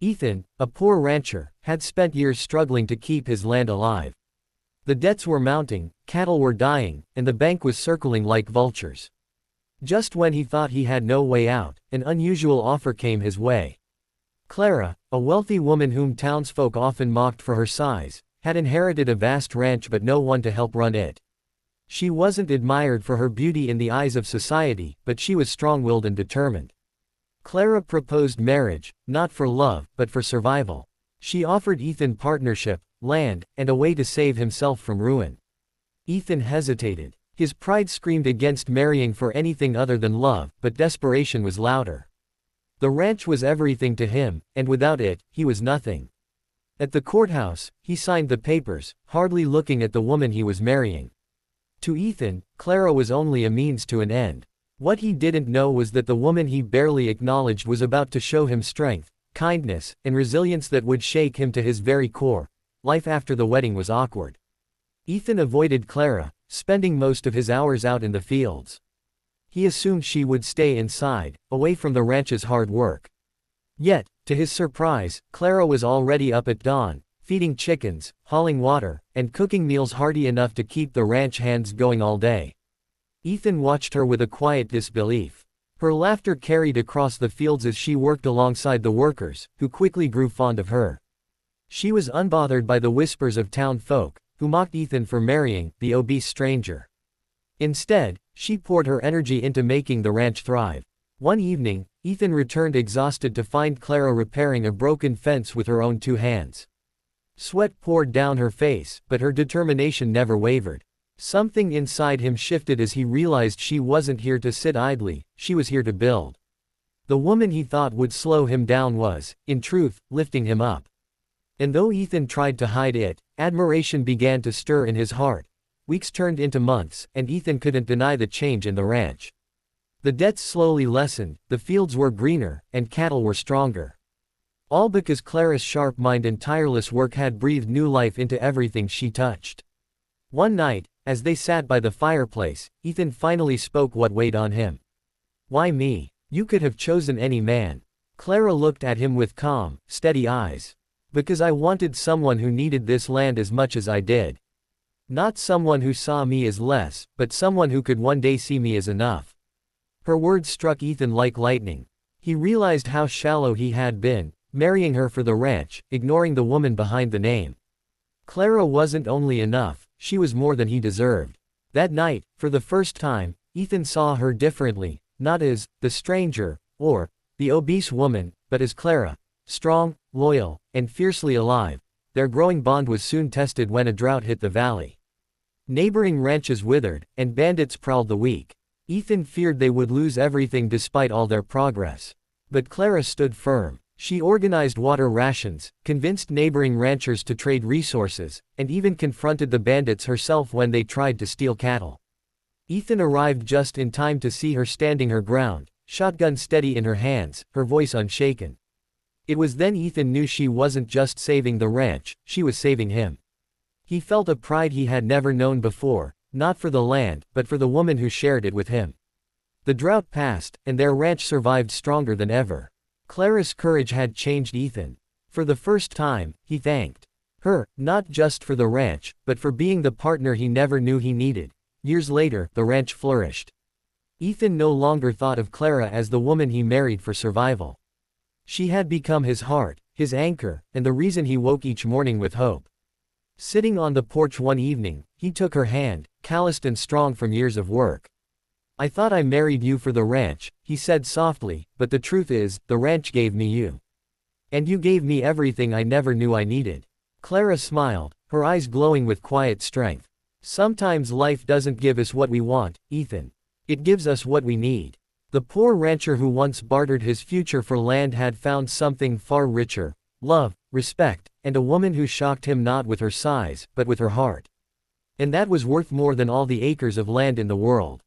Ethan, a poor rancher, had spent years struggling to keep his land alive. The debts were mounting, cattle were dying, and the bank was circling like vultures. Just when he thought he had no way out, an unusual offer came his way. Clara, a wealthy woman whom townsfolk often mocked for her size, had inherited a vast ranch but no one to help run it. She wasn't admired for her beauty in the eyes of society, but she was strong-willed and determined. Clara proposed marriage, not for love, but for survival. She offered Ethan partnership, land, and a way to save himself from ruin. Ethan hesitated. His pride screamed against marrying for anything other than love, but desperation was louder. The ranch was everything to him, and without it, he was nothing. At the courthouse, he signed the papers, hardly looking at the woman he was marrying. To Ethan, Clara was only a means to an end. What he didn't know was that the woman he barely acknowledged was about to show him strength, kindness, and resilience that would shake him to his very core. Life after the wedding was awkward. Ethan avoided Clara, spending most of his hours out in the fields. He assumed she would stay inside, away from the ranch's hard work. Yet, to his surprise, Clara was already up at dawn, feeding chickens, hauling water, and cooking meals hearty enough to keep the ranch hands going all day. Ethan watched her with a quiet disbelief. Her laughter carried across the fields as she worked alongside the workers, who quickly grew fond of her. She was unbothered by the whispers of town folk, who mocked Ethan for marrying the obese stranger. Instead, she poured her energy into making the ranch thrive. One evening, Ethan returned exhausted to find Clara repairing a broken fence with her own two hands. Sweat poured down her face, but her determination never wavered. Something inside him shifted as he realized she wasn't here to sit idly, she was here to build. The woman he thought would slow him down was, in truth, lifting him up. And though Ethan tried to hide it, admiration began to stir in his heart. Weeks turned into months, and Ethan couldn't deny the change in the ranch. The debts slowly lessened, the fields were greener, and cattle were stronger. All because Clara's sharp mind and tireless work had breathed new life into everything she touched. One night, as they sat by the fireplace, Ethan finally spoke what weighed on him. "Why me? You could have chosen any man." Clara looked at him with calm, steady eyes. "Because I wanted someone who needed this land as much as I did. Not someone who saw me as less, but someone who could one day see me as enough." Her words struck Ethan like lightning. He realized how shallow he had been, marrying her for the ranch, ignoring the woman behind the name. Clara wasn't only enough, she was more than he deserved. That night, for the first time, Ethan saw her differently, not as the stranger, or the obese woman, but as Clara, strong, loyal, and fiercely alive. Their growing bond was soon tested when a drought hit the valley. Neighboring ranches withered, and bandits prowled the weak. Ethan feared they would lose everything despite all their progress. But Clara stood firm. She organized water rations, convinced neighboring ranchers to trade resources, and even confronted the bandits herself when they tried to steal cattle. Ethan arrived just in time to see her standing her ground, shotgun steady in her hands, her voice unshaken. It was then Ethan knew she wasn't just saving the ranch, she was saving him. He felt a pride he had never known before, not for the land, but for the woman who shared it with him. The drought passed, and their ranch survived stronger than ever. Clara's courage had changed Ethan. For the first time, he thanked her, not just for the ranch, but for being the partner he never knew he needed. Years later, the ranch flourished. Ethan no longer thought of Clara as the woman he married for survival. She had become his heart, his anchor, and the reason he woke each morning with hope. Sitting on the porch one evening, he took her hand, calloused and strong from years of work. "I thought I married you for the ranch," he said softly, "but the truth is, the ranch gave me you. And you gave me everything I never knew I needed." Clara smiled, her eyes glowing with quiet strength. "Sometimes life doesn't give us what we want, Ethan. It gives us what we need." The poor rancher who once bartered his future for land had found something far richer: love, respect, and a woman who shocked him not with her size, but with her heart. And that was worth more than all the acres of land in the world.